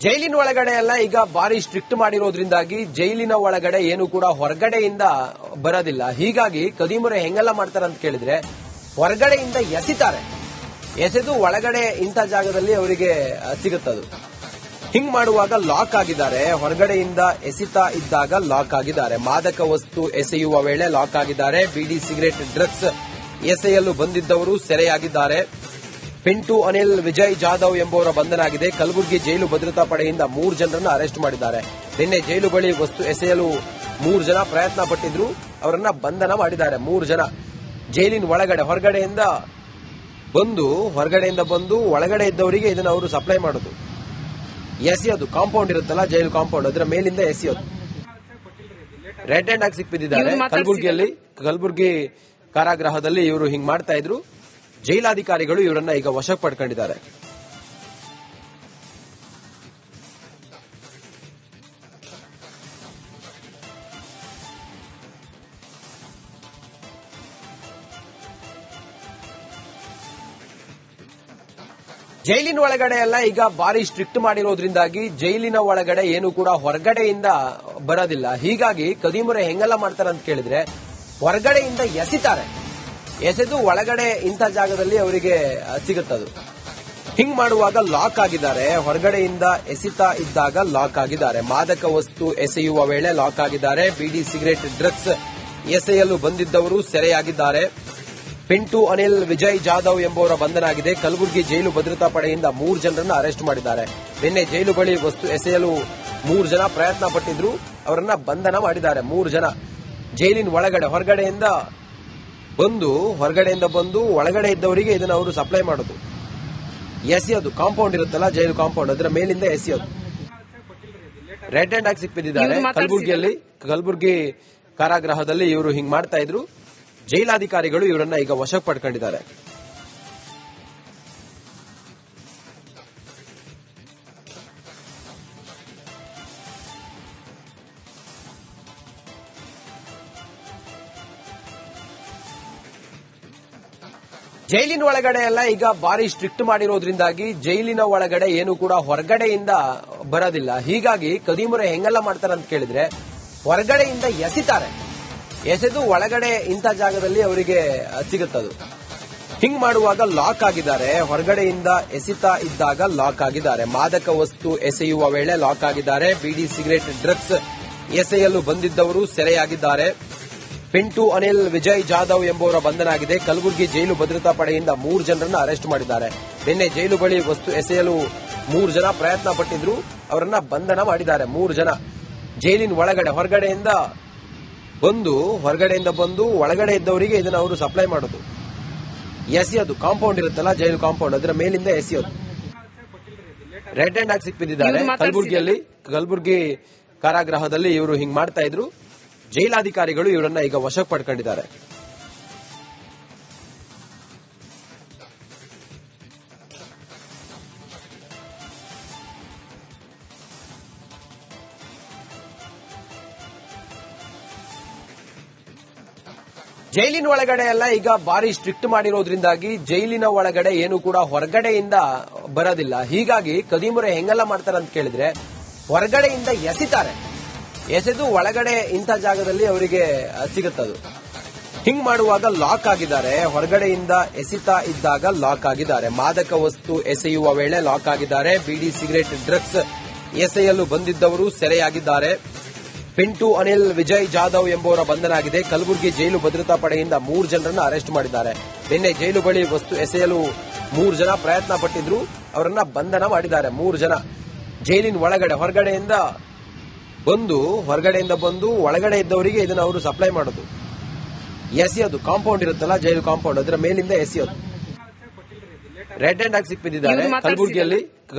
ಜೈಲಿನ ಒಳಗಡೆ ಎಲ್ಲ ಈಗ ಬಾರಿ ಸ್ಟ್ರಿಕ್ಟ್ ಮಾಡಿರೋದ್ರಿಂದಾಗಿ ಜೈಲಿನ ಒಳಗಡೆ ಏನು ಕೂಡ ಹೊರಗಡೆಯಿಂದ ಬರೋದಿಲ್ಲ. ಹೀಗಾಗಿ ಕದೀಮರು ಹೆಂಗೆಲ್ಲ ಮಾಡ್ತಾರೆ ಅಂತ ಕೇಳಿದ್ರೆ ಹೊರಗಡೆಯಿಂದ ಎಸಿತಾರೆ. ಎಸೆದು ಒಳಗಡೆ ಇಂಥ ಜಾಗದಲ್ಲಿ ಅವರಿಗೆ ಸಿಗುತ್ತದು. ಹಿಂಗ್ ಮಾಡುವಾಗ ಲಾಕ್ ಆಗಿದ್ದಾರೆ. ಹೊರಗಡೆಯಿಂದ ಎಸಿತಾ ಇದ್ದಾಗ ಲಾಕ್ ಆಗಿದ್ದಾರೆ. ಮಾದಕ ವಸ್ತು ಎಸೆಯುವ ವೇಳೆ ಲಾಕ್ ಆಗಿದ್ದಾರೆ. ಬಿಡಿ ಸಿಗರೆಟ್ ಡ್ರಗ್ಸ್ ಎಸೆಯಲು ಬಂದಿದ್ದವರು ಸೆರೆಯಾಗಿದ್ದಾರೆ. ಪಿಂಟು ಅನಿಲ್ ವಿಜಯ್ ಜಾಧವ್ ಎಂಬುವರ ಬಂಧನ ಆಗಿದೆ. ಕಲಬುರಗಿ ಜೈಲು ಭದ್ರತಾ ಪಡೆಯಿಂದ 3 ಜನರನ್ನು ಅರೆಸ್ಟ್ ಮಾಡಿದ್ದಾರೆ. ನಿನ್ನೆ ಜೈಲು ಬಳಿ ವಸ್ತು ಎಸೆಯಲು 3 ಜನ ಪ್ರಯತ್ನ ಪಟ್ಟಿದ್ರು, ಅವರನ್ನ ಬಂಧನ ಮಾಡಿದ್ದಾರೆ. 3 ಜನ ಜೈಲಿನ ಹೊರಗಡೆಯಿಂದ ಬಂದು ಒಳಗಡೆ ಇದ್ದವರಿಗೆ ಇದನ್ನ ಅವರು ಸಪ್ಲೈ ಮಾಡೋದು, ಎಸೆಯೋದು. ಕಾಂಪೌಂಡ್ ಇರುತ್ತಲ್ಲ, ಜೈಲು ಕಾಂಪೌಂಡ್, ಅದರ ಮೇಲಿಂದ ಎಸೆಯೋದು. ರೆಡ್ ಹ್ಯಾಂಡ್ ಆಗಿ ಸಿಕ್ಬಿದ್ದಾರೆ. ಕಲಬುರಗಿ ಕಾರಾಗೃಹದಲ್ಲಿ ಇವರು ಹಿಂಗ್ ಮಾಡ್ತಾ ಇದ್ರು. ಜೈಲಾಧಿಕಾರಿಗಳು ಇವರನ್ನ ಈಗ ವಶಕ್ಕೆ ಪಡ್ಕೊಂಡಿದ್ದಾರೆ. ಜೈಲಿನ ಒಳಗಡೆ ಎಲ್ಲ ಈಗ ಬಾರಿ ಸ್ಟ್ರಿಕ್ಟ್ ಮಾಡಿರೋದ್ರಿಂದಾಗಿ ಜೈಲಿನ ಒಳಗಡೆ ಏನು ಕೂಡ ಹೊರಗಡೆಯಿಂದ ಬರೋದಿಲ್ಲ. ಹೀಗಾಗಿ ಕದೀಮರು ಹೆಂಗೆಲ್ಲ ಮಾಡ್ತಾರೆ ಅಂತ ಕೇಳಿದ್ರೆ ಹೊರಗಡೆಯಿಂದ ಎಸಿತಾರೆ. ಎಸೆದು ಒಳಗಡೆ ಇಂಥ ಜಾಗದಲ್ಲಿ ಅವರಿಗೆ ಸಿಗುತ್ತದು. ಹಿಂಗ್ ಮಾಡುವಾಗ ಲಾಕ್ ಆಗಿದ್ದಾರೆ. ಹೊರಗಡೆಯಿಂದ ಎಸಿತಾ ಇದ್ದಾಗ ಲಾಕ್ ಆಗಿದ್ದಾರೆ. ಮಾದಕ ವಸ್ತು ಎಸೆಯುವ ವೇಳೆ ಲಾಕ್ ಆಗಿದ್ದಾರೆ. ಬಿಡಿ ಸಿಗರೆಟ್ ಡ್ರಗ್ಸ್ ಎಸೆಯಲು ಬಂದಿದ್ದವರು ಸೆರೆಯಾಗಿದ್ದಾರೆ. ಪಿಂಟು ಅನಿಲ್ ವಿಜಯ್ ಜಾಧವ್ ಎಂಬುವರ ಬಂಧನ ಆಗಿದೆ. ಕಲಬುರಗಿ ಜೈಲು ಭದ್ರತಾ ಪಡೆಯಿಂದ 3 ಜನರನ್ನು ಅರೆಸ್ಟ್ ಮಾಡಿದ್ದಾರೆ. ನಿನ್ನೆ ಜೈಲು ಬಳಿ ವಸ್ತು ಎಸೆಯಲು 3 ಜನ ಪ್ರಯತ್ನ ಪಟ್ಟಿದ್ರು, ಅವರನ್ನ ಬಂಧನ ಮಾಡಿದ್ದಾರೆ. 3 ಜನ ಜೈಲಿನ ಹೊರಗಡೆಯಿಂದ ಬಂದು ಒಳಗಡೆ ಇದ್ದವರಿಗೆ ಇದನ್ನ ಅವರು ಸಪ್ಲೈ ಮಾಡೋದು, ಎಸೆಯೋದು. ಕಾಂಪೌಂಡ್ ಇರುತ್ತಲ್ಲ, ಜೈಲು ಕಾಂಪೌಂಡ್, ಅದರ ಮೇಲಿಂದ ಎಸೆಯೋದು. ರೆಡ್ ಹ್ಯಾಂಡ್ ಆಗಿ ಸಿಕ್ಬಿದ್ದಾರೆ. ಕಲಬುರಗಿ ಕಾರಾಗೃಹದಲ್ಲಿ ಇವರು ಹಿಂಗ್ ಮಾಡ್ತಾ ಇದ್ರು. ಜೈಲಾಧಿಕಾರಿಗಳು ಇವರನ್ನ ಈಗ ವಶಕ್ಕೆ ಪಡ್ಕೊಂಡಿದ್ದಾರೆ. ಜೈಲಿನ ಒಳಗಡೆ ಎಲ್ಲ ಈಗ ಬಾರಿ ಸ್ಟ್ರಿಕ್ಟ್ ಮಾಡಿರೋದ್ರಿಂದಾಗಿ ಜೈಲಿನ ಒಳಗಡೆ ಏನು ಕೂಡ ಹೊರಗಡೆಯಿಂದ ಬರೋದಿಲ್ಲ. ಹೀಗಾಗಿ ಕದೀಮರು ಹೆಂಗೆಲ್ಲ ಮಾಡ್ತಾರೆ ಅಂತ ಕೇಳಿದ್ರೆ ಹೊರಗಡೆಯಿಂದ ಎಸಿತಾರೆ. ಎಸೆದು ಒಳಗಡೆ ಇಂಥ ಜಾಗದಲ್ಲಿ ಅವರಿಗೆ ಸಿಗುತ್ತದು. ಹಿಂಗ್ ಮಾಡುವಾಗ ಲಾಕ್ ಆಗಿದ್ದಾರೆ. ಹೊರಗಡೆಯಿಂದ ಎಸಿತಾ ಇದ್ದಾಗ ಲಾಕ್ ಆಗಿದ್ದಾರೆ. ಮಾದಕ ವಸ್ತು ಎಸೆಯುವ ವೇಳೆ ಲಾಕ್ ಆಗಿದ್ದಾರೆ. ಬಿಡಿ ಸಿಗರೆಟ್ ಡ್ರಗ್ಸ್ ಎಸೆಯಲು ಬಂದಿದ್ದವರು ಸೆರೆಯಾಗಿದ್ದಾರೆ. ಪಿಂಟು ಅನಿಲ್ ವಿಜಯ್ ಜಾಧವ್ ಎಂಬುವರ ಬಂಧನ ಆಗಿದೆ. ಕಲಬುರಗಿ ಜೈಲು ಭದ್ರತಾ ಪಡೆಯಿಂದ 3 ಜನರನ್ನು ಅರೆಸ್ಟ್ ಮಾಡಿದ್ದಾರೆ. ನಿನ್ನೆ ಜೈಲು ಬಳಿ ವಸ್ತು ಎಸೆಯಲು 3 ಜನ ಪ್ರಯತ್ನ ಪಟ್ಟಿದ್ರು, ಅವರನ್ನ ಬಂಧನ ಮಾಡಿದ್ದಾರೆ. 3 ಜನ ಜೈಲಿನ ಹೊರಗಡೆಯಿಂದ ಬಂದು ಒಳಗಡೆ ಇದ್ದವರಿಗೆ ಇದನ್ನ ಅವರು ಸಪ್ಲೈ ಮಾಡೋದು, ಎಸೆಯೋದು. ಕಾಂಪೌಂಡ್ ಇರುತ್ತಲ್ಲ, ಜೈಲು ಕಾಂಪೌಂಡ್, ಅದರ ಮೇಲಿಂದ ಎಸೆಯೋದು. ರೆಡ್ ಹ್ಯಾಂಡ್ ಆಗಿ ಸಿಕ್ಬಿದ್ದಾರೆ. ಕಲಬುರಗಿ ಕಾರಾಗೃಹದಲ್ಲಿ ಇವರು ಹಿಂಗ್ ಮಾಡ್ತಾ ಇದ್ರು. ಜೈಲಾಧಿಕಾರಿಗಳು ಇವರನ್ನ ಈಗ ವಶಕ್ಕೆ ಪಡ್ಕೊಂಡಿದ್ದಾರೆ. ಜೈಲಿನ ಒಳಗಡೆ ಎಲ್ಲ ಈಗ ಬಾರಿ ಸ್ಟ್ರಿಕ್ಟ್ ಮಾಡಿರೋದ್ರಿಂದಾಗಿ ಜೈಲಿನ ಒಳಗಡೆ ಏನು ಕೂಡ ಹೊರಗಡೆಯಿಂದ ಬರೋದಿಲ್ಲ. ಹೀಗಾಗಿ ಕದೀಮರು ಹೆಂಗೆಲ್ಲ ಮಾಡ್ತಾರೆ ಅಂತ ಕೇಳಿದ್ರೆ ಹೊರಗಡೆಯಿಂದ ಎಸಿತಾರೆ. ಎಸೆದು ಒಳಗಡೆ ಇಂಥ ಜಾಗದಲ್ಲಿ ಅವರಿಗೆ ಸಿಗುತ್ತದು. ಹಿಂಗ್ ಮಾಡುವಾಗ ಲಾಕ್ ಆಗಿದ್ದಾರೆ. ಹೊರಗಡೆಯಿಂದ ಎಸಿತಾ ಇದ್ದಾಗ ಲಾಕ್ ಆಗಿದ್ದಾರೆ. ಮಾದಕ ವಸ್ತು ಎಸೆಯುವ ವೇಳೆ ಲಾಕ್ ಆಗಿದ್ದಾರೆ. ಬಿಡಿ ಸಿಗರೆಟ್ ಡ್ರಗ್ಸ್ ಎಸೆಯಲು ಬಂದಿದ್ದವರು ಸೆರೆಯಾಗಿದ್ದಾರೆ. ಪಿಂಟು ಅನಿಲ್ ವಿಜಯ್ ಜಾಧವ್ ಎಂಬುವರ ಬಂಧನ ಆಗಿದೆ. ಕಲಬುರಗಿ ಜೈಲು ಭದ್ರತಾ ಪಡೆಯಿಂದ 3 ಜನರನ್ನು ಅರೆಸ್ಟ್ ಮಾಡಿದ್ದಾರೆ. ನಿನ್ನೆ ಜೈಲು ಬಳಿ ವಸ್ತು ಎಸೆಯಲು 3 ಜನ ಪ್ರಯತ್ನ ಪಟ್ಟಿದ್ರು, ಅವರನ್ನ ಬಂಧನ ಮಾಡಿದ್ದಾರೆ. 3 ಜನ ಜೈಲಿನ ಹೊರಗಡೆಯಿಂದ ಬಂದು ಒಳಗಡೆ ಇದ್ದವರಿಗೆ ಇದನ್ನ ಅವರು ಸಪ್ಲೈ ಮಾಡೋದು, ಎಸೆಯೋದು. ಕಾಂಪೌಂಡ್ ಇರುತ್ತಲ್ಲ, ಜೈಲು ಕಾಂಪೌಂಡ್, ಅದರ ಮೇಲಿಂದ ಎಸೆಯೋದು. ರೆಡ್ ಹ್ಯಾಂಡ್ ಆಗಿ ಸಿಕ್ಬಿದ್ದಾರೆ.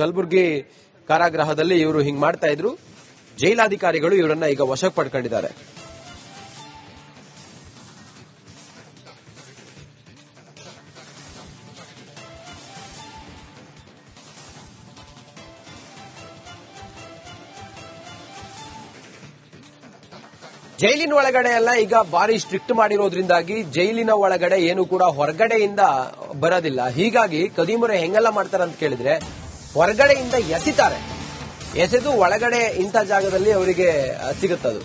ಕಲಬುರಗಿ ಕಾರಾಗೃಹದಲ್ಲಿ ಇವರು ಹಿಂಗ್ ಮಾಡ್ತಾ ಇದ್ರು. ಜೈಲಾಧಿಕಾರಿಗಳು ಇವರನ್ನ ಈಗ ವಶಕ್ಕೆ ಪಡ್ಕೊಂಡಿದ್ದಾರೆ. ಜೈಲಿನ ಒಳಗಡೆ ಎಲ್ಲ ಈಗ ಬಾರಿ ಸ್ಟ್ರಿಕ್ಟ್ ಮಾಡಿರೋದ್ರಿಂದಾಗಿ ಜೈಲಿನ ಒಳಗಡೆ ಏನು ಕೂಡ ಹೊರಗಡೆಯಿಂದ ಬರೋದಿಲ್ಲ. ಹೀಗಾಗಿ ಕದೀಮರು ಹೆಂಗೆಲ್ಲ ಮಾಡ್ತಾರೆ ಅಂತ ಕೇಳಿದ್ರೆ ಹೊರಗಡೆಯಿಂದ ಎಸಿತಾರೆ. ಎಸೆದು ಒಳಗಡೆ ಇಂಥ ಜಾಗದಲ್ಲಿ ಅವರಿಗೆ ಸಿಗುತ್ತದು.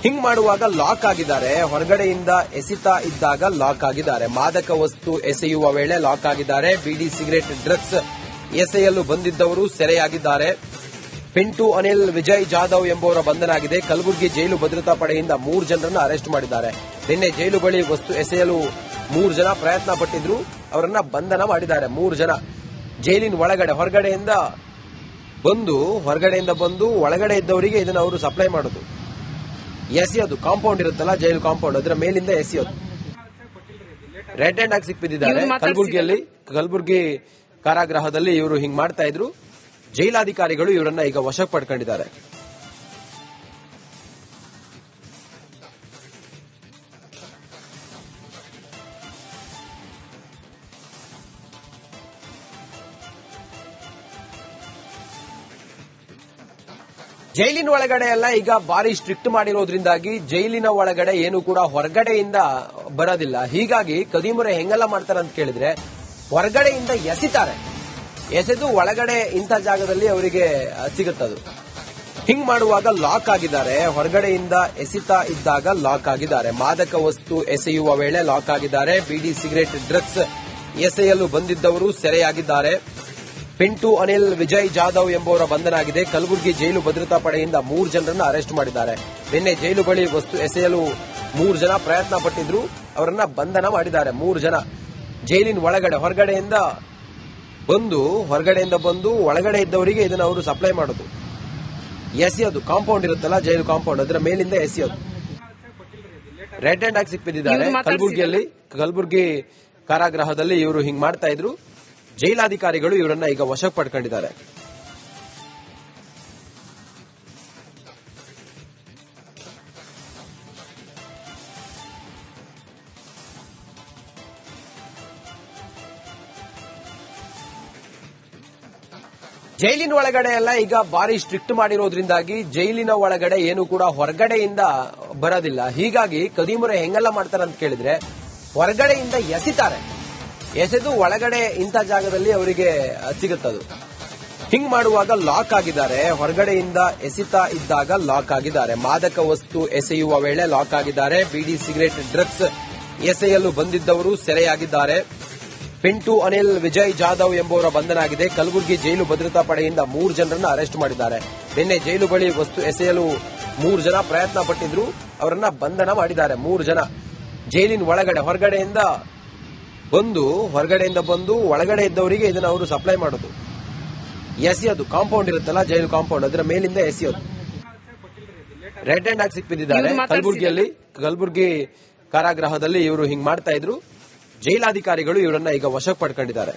ಹಿಂಗ್ ಮಾಡುವಾಗ ಲಾಕ್ ಆಗಿದ್ದಾರೆ. ಹೊರಗಡೆಯಿಂದ ಎಸಿತಾ ಇದ್ದಾಗ ಲಾಕ್ ಆಗಿದ್ದಾರೆ. ಮಾದಕ ವಸ್ತು ಎಸೆಯುವ ವೇಳೆ ಲಾಕ್ ಆಗಿದ್ದಾರೆ. ಬಿಡಿ, ಸಿಗರೆಟ್, ಡ್ರಗ್ಸ್ ಎಸೆಯಲು ಬಂದಿದ್ದವರು ಸೆರೆಯಾಗಿದ್ದಾರೆ. ಪಿಂಟು, ಅನಿಲ್, ವಿಜಯ್ ಜಾಧವ್ ಎಂಬುವರ ಬಂಧನ ಆಗಿದೆ. ಕಲಬುರಗಿ ಜೈಲು ಭದ್ರತಾ ಪಡೆಯಿಂದ 3 ಜನರನ್ನು ಅರೆಸ್ಟ್ ಮಾಡಿದ್ದಾರೆ. ನಿನ್ನೆ ಜೈಲು ಬಳಿ ವಸ್ತು ಎಸೆಯಲು 3 ಜನ ಪ್ರಯತ್ನ ಪಟ್ಟಿದ್ರು, ಅವರನ್ನ ಬಂಧನ ಮಾಡಿದ್ದಾರೆ. 3 ಜನ ಜೈಲಿನ ಒಳಗಡೆ ಹೊರಗಡೆಯಿಂದ ಬಂದು ಒಳಗಡೆ ಇದ್ದವರಿಗೆ ಇದನ್ನು ಅವರು ಸಪ್ಲೈ ಮಾಡೋದು, ಎಸೆಯೋದು. ಕಾಂಪೌಂಡ್ ಇರುತ್ತಲ್ಲ, ಜೈಲು ಕಾಂಪೌಂಡ್, ಅದರ ಮೇಲಿಂದ ಎಸೆಯೋದು. ರೆಡ್ ಹ್ಯಾಂಡ್ ಆಗಿ ಸಿಕ್ಬಿದ್ದಾರೆ. ಕಲಬುರಗಿ ಕಾರಾಗೃಹದಲ್ಲಿ ಇವರು ಹಿಂಗ್ ಮಾಡ್ತಾ ಇದ್ರು. ಜೈಲಾಧಿಕಾರಿಗಳು ಇವರನ್ನ ಈಗ ವಶಕ್ಕೆ ಪಡ್ಕೊಂಡಿದ್ದಾರೆ. ಜೈಲಿನ ಒಳಗಡೆ ಎಲ್ಲ ಈಗ ಬಾರಿ ಸ್ಟ್ರಿಕ್ಟ್ ಮಾಡಿರೋದ್ರಿಂದಾಗಿ ಜೈಲಿನ ಒಳಗಡೆ ಏನು ಕೂಡ ಹೊರಗಡೆಯಿಂದ ಬರೋದಿಲ್ಲ. ಹೀಗಾಗಿ ಕದಿಮುರೆ ಹೆಂಗೆಲ್ಲ ಮಾಡ್ತಾರೆ ಅಂತ ಕೇಳಿದ್ರೆ, ಹೊರಗಡೆಯಿಂದ ಎಸಿತಾರೆ. ಎಸೆದು ಒಳಗಡೆ ಇಂಥ ಜಾಗದಲ್ಲಿ ಅವರಿಗೆ ಸಿಗುತ್ತದು. ಹಿಂಗ್ ಮಾಡುವಾಗ ಲಾಕ್ ಆಗಿದ್ದಾರೆ. ಹೊರಗಡೆಯಿಂದ ಎಸಿತಾ ಇದ್ದಾಗ ಲಾಕ್ ಆಗಿದ್ದಾರೆ. ಮಾದಕ ವಸ್ತು ಎಸೆಯುವ ವೇಳೆ ಲಾಕ್ ಆಗಿದ್ದಾರೆ. ಬಿಡಿ, ಸಿಗರೆಟ್, ಡ್ರಗ್ಸ್ ಎಸೆಯಲು ಬಂದಿದ್ದವರು ಸೆರೆಯಾಗಿದ್ದಾರೆ. ಪಿಂಟು, ಅನಿಲ್, ವಿಜಯ್ ಜಾಧವ್ ಎಂಬುವರ ಬಂಧನ ಆಗಿದೆ. ಕಲಬುರಗಿ ಜೈಲು ಭದ್ರತಾ ಪಡೆಯಿಂದ 3 ಜನರನ್ನು ಅರೆಸ್ಟ್ ಮಾಡಿದ್ದಾರೆ. ನಿನ್ನೆ ಜೈಲು ಬಳಿ ವಸ್ತು ಎಸೆಯಲು 3 ಜನ ಪ್ರಯತ್ನ ಪಟ್ಟಿದ್ರು, ಅವರನ್ನ ಬಂಧನ ಮಾಡಿದ್ದಾರೆ. 3 ಜನ ಜೈಲಿನ ಒಳಗಡೆ ಹೊರಗಡೆಯಿಂದ ಬಂದು ಒಳಗಡೆ ಇದ್ದವರಿಗೆ ಇದನ್ನು ಅವರು ಸಪ್ಲೈ ಮಾಡೋದು, ಎಸೆಯೋದು. ಕಾಂಪೌಂಡ್ ಇರುತ್ತಲ್ಲ, ಜೈಲು ಕಾಂಪೌಂಡ್, ಅದರ ಮೇಲಿಂದ ಎಸೆಯೋದು. ರೆಡ್ ಹ್ಯಾಂಡ್ ಆಗಿ ಸಿಕ್ಬಿದ್ದಾರೆ. ಕಲಬುರಗಿ ಕಾರಾಗೃಹದಲ್ಲಿ ಇವರು ಹಿಂಗ್ ಮಾಡ್ತಾ ಇದ್ರು. ಜೈಲಾಧಿಕಾರಿಗಳು ಇವರನ್ನ ಈಗ ವಶಕ್ಕೆ ಪಡ್ಕೊಂಡಿದ್ದಾರೆ. ಜೈಲಿನ ಒಳಗಡೆ ಎಲ್ಲ ಈಗ ಬಾರಿ ಸ್ಟ್ರಿಕ್ಟ್ ಮಾಡಿರೋದ್ರಿಂದಾಗಿ ಜೈಲಿನ ಒಳಗಡೆ ಏನು ಕೂಡ ಹೊರಗಡೆಯಿಂದ ಬರೋದಿಲ್ಲ. ಹೀಗಾಗಿ ಕದಿಮುರೆ ಹೆಂಗೆಲ್ಲ ಮಾಡ್ತಾರೆ ಅಂತ ಕೇಳಿದ್ರೆ, ಹೊರಗಡೆಯಿಂದ ಎಸಿತಾರೆ. ಎಸೆದು ಒಳಗಡೆ ಇಂಥ ಜಾಗದಲ್ಲಿ ಅವರಿಗೆ ಸಿಗುತ್ತದು. ಹಿಂಗ್ ಮಾಡುವಾಗ ಲಾಕ್ ಆಗಿದ್ದಾರೆ. ಹೊರಗಡೆಯಿಂದ ಎಸಿತಾ ಇದ್ದಾಗ ಲಾಕ್ ಆಗಿದ್ದಾರೆ. ಮಾದಕ ವಸ್ತು ಎಸೆಯುವ ವೇಳೆ ಲಾಕ್ ಆಗಿದ್ದಾರೆ. ಬಿಡಿ, ಸಿಗರೆಟ್, ಡ್ರಗ್ಸ್ ಎಸೆಯಲು ಬಂದಿದ್ದವರು ಸೆರೆಯಾಗಿದ್ದಾರೆ. ಪಿಂಟು, ಅನಿಲ್, ವಿಜಯ್ ಜಾಧವ್ ಎಂಬುವರ ಬಂಧನ ಆಗಿದೆ. ಕಲಬುರಗಿ ಜೈಲು ಭದ್ರತಾ ಪಡೆಯಿಂದ 3 ಜನರನ್ನು ಅರೆಸ್ಟ್ ಮಾಡಿದ್ದಾರೆ. ನಿನ್ನೆ ಜೈಲು ಬಳಿ ವಸ್ತು ಎಸೆಯಲು 3 ಜನ ಪ್ರಯತ್ನ ಪಟ್ಟಿದ್ರು, ಅವರನ್ನ ಬಂಧನ ಮಾಡಿದ್ದಾರೆ. 3 ಜನ ಜೈಲಿನ ಒಳಗಡೆ ಹೊರಗಡೆಯಿಂದ ಬಂದು ಒಳಗಡೆ ಇದ್ದವರಿಗೆ ಇದನ್ನು ಅವರು ಸಪ್ಲೈ ಮಾಡೋದು, ಎಸೆಯೋದು. ಕಾಂಪೌಂಡ್ ಇರುತ್ತಲ್ಲ, ಜೈಲು ಕಾಂಪೌಂಡ್, ಅದರ ಮೇಲಿಂದ ಎಸೆಯೋದು. ರೆಡ್ ಹ್ಯಾಂಡ್ ಆಗಿ ಸಿಕ್ಬಿದ್ದಾರೆ. ಕಲಬುರಗಿ ಕಾರಾಗೃಹದಲ್ಲಿ ಇವರು ಹಿಂಗ್ ಮಾಡ್ತಾ ಇದ್ರು. ಜೈಲಾಧಿಕಾರಿಗಳು ಇವರನ್ನ ಈಗ ವಶಕ್ಕೆ ಪಡ್ಕೊಂಡಿದ್ದಾರೆ.